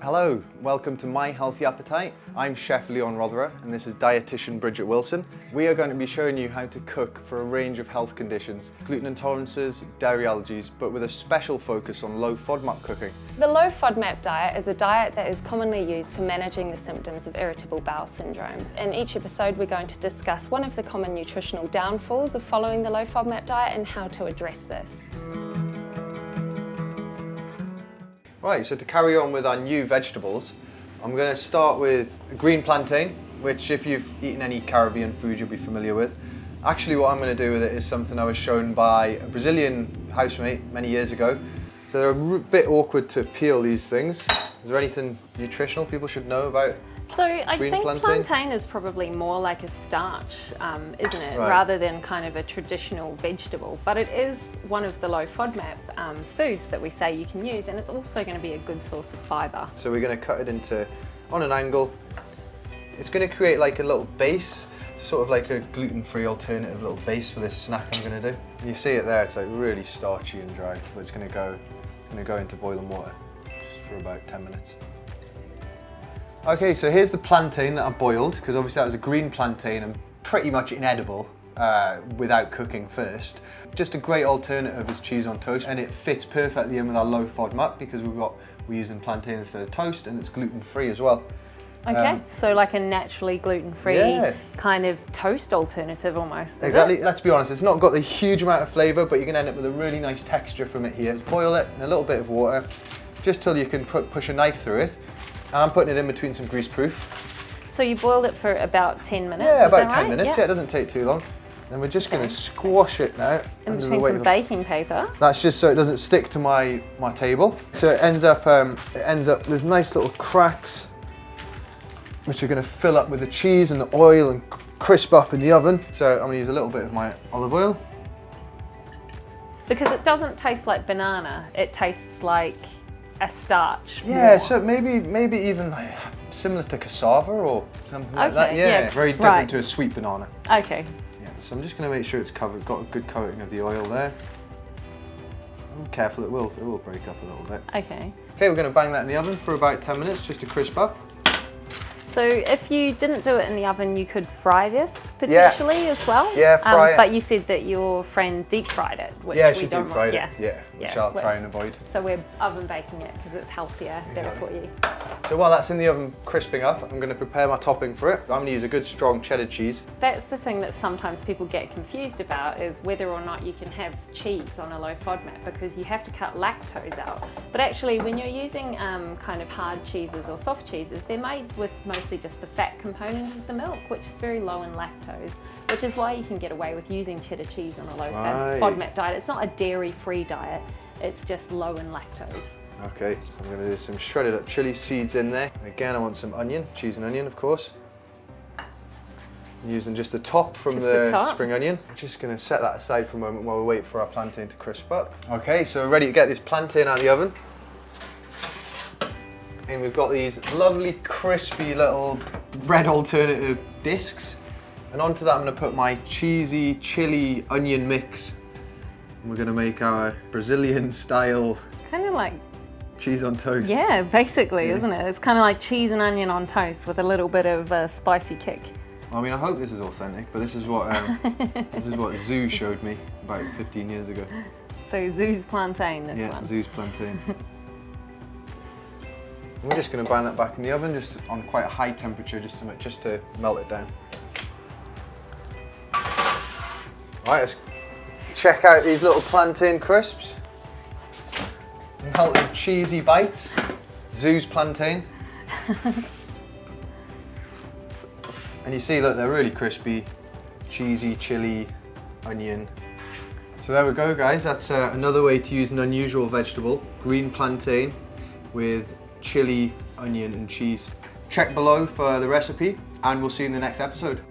Hello, welcome to My Healthy Appetite. I'm Chef Leon Rothera and this is Dietitian Bridgette Wilson. We are going to be showing you how to cook for a range of health conditions, gluten intolerances, dairy allergies, but with a special focus on low FODMAP cooking. The low FODMAP diet is a diet that is commonly used for managing the symptoms of irritable bowel syndrome. In each episode we're going to discuss one of the common nutritional downfalls of following the low FODMAP diet and how to address this. Right, so to carry on with our new vegetables, I'm going to start with green plantain, which if you've eaten any Caribbean food you'll be familiar with. Actually what I'm going to do with it is something I was shown by a Brazilian housemate many years ago. So they're a bit awkward to peel, these things. Is there anything nutritional people should know about So I green think plantain? plantain is probably more like a starch, isn't it? Right. Rather than kind of a traditional vegetable. But it is one of the low FODMAP foods that we say you can use, and it's also going to be a good source of fibre. So we're going to cut it into, on an angle. It's going to create like a little base, sort of like a gluten-free alternative little base for this snack I'm going to do. You see it there, it's like really starchy and dry, but it's going to go into boiling water just for about 10 minutes. Okay, so here's the plantain that I boiled, because obviously that was a green plantain and pretty much inedible without cooking first. Just a great alternative is cheese on toast, and it fits perfectly in with our low FODMAP because we're using plantain instead of toast, and it's gluten-free as well. Okay, so like a naturally gluten-free kind of toast alternative almost, Exactly. Let's be honest, it's not got the huge amount of flavour, but you're going to end up with a really nice texture from it here. Boil it in a little bit of water, just till you can push a knife through it. And I'm putting it in between some greaseproof. So you boiled it for about 10 minutes, Yeah, is about that 10 right? minutes. Yeah, it doesn't take too long. Then we're just going to squash it now. In between some baking paper. That's just so it doesn't stick to my table. So it ends up with nice little cracks, which are going to fill up with the cheese and the oil and crisp up in the oven. So I'm going to use a little bit of my olive oil. Because it doesn't taste like banana, it tastes like a starch. Yeah, more. so maybe even like similar to cassava or something like that. Okay, Yeah, yeah, very different right. to a sweet banana. Okay. Yeah, so I'm just going to make sure it's covered, got a good coating of the oil there. I'm careful, it will break up a little bit. Okay. Okay, we're going to bang that in the oven for about 10 minutes just to crisp up. So if you didn't do it in the oven, you could fry this potentially as well? Yeah, fry it. But you said that your friend deep fried it, which Yeah, we she don't deep fried want. it, which I'll try and avoid. So we're oven baking it because it's healthier, better for you. So while that's in the oven crisping up, I'm going to prepare my topping for it. I'm going to use a good strong cheddar cheese. That's the thing that sometimes people get confused about, is whether or not you can have cheese on a low FODMAP, because you have to cut lactose out. But actually when you're using kind of hard cheeses or soft cheeses, they're made with mostly just the fat component of the milk, which is very low in lactose, which is why you can get away with using cheddar cheese on a low FODMAP diet. It's not a dairy-free diet, it's just low in lactose. Okay, so I'm going to do some shredded up chili seeds in there. Again, I want some onion, cheese and onion of course. I'm using just the top from the spring onion. I'm just going to set that aside for a moment while we wait for our plantain to crisp up. Okay, so we're ready to get this plantain out of the oven. And we've got these lovely crispy little bread alternative discs. And onto that I'm going to put my cheesy chili onion mix. And we're going to make our Brazilian style Kind of like, cheese on toast. yeah, basically, isn't it? It's kind of like cheese and onion on toast with a little bit of a spicy kick. I mean, I hope this is authentic, but this is what Zoo showed me about 15 years ago. So Zoo's plantain, this one. Yeah, Zoo's plantain. We're just going to bang that back in the oven, just on quite a high temperature, just to melt it down. Right, let's check out these little plantain crisps. Melted cheesy bites. Zoo's plantain. And you see, look, they're really crispy. Cheesy, chili, onion. So there we go, guys. That's another way to use an unusual vegetable. Green plantain with chili, onion and cheese. Check below for the recipe and we'll see you in the next episode.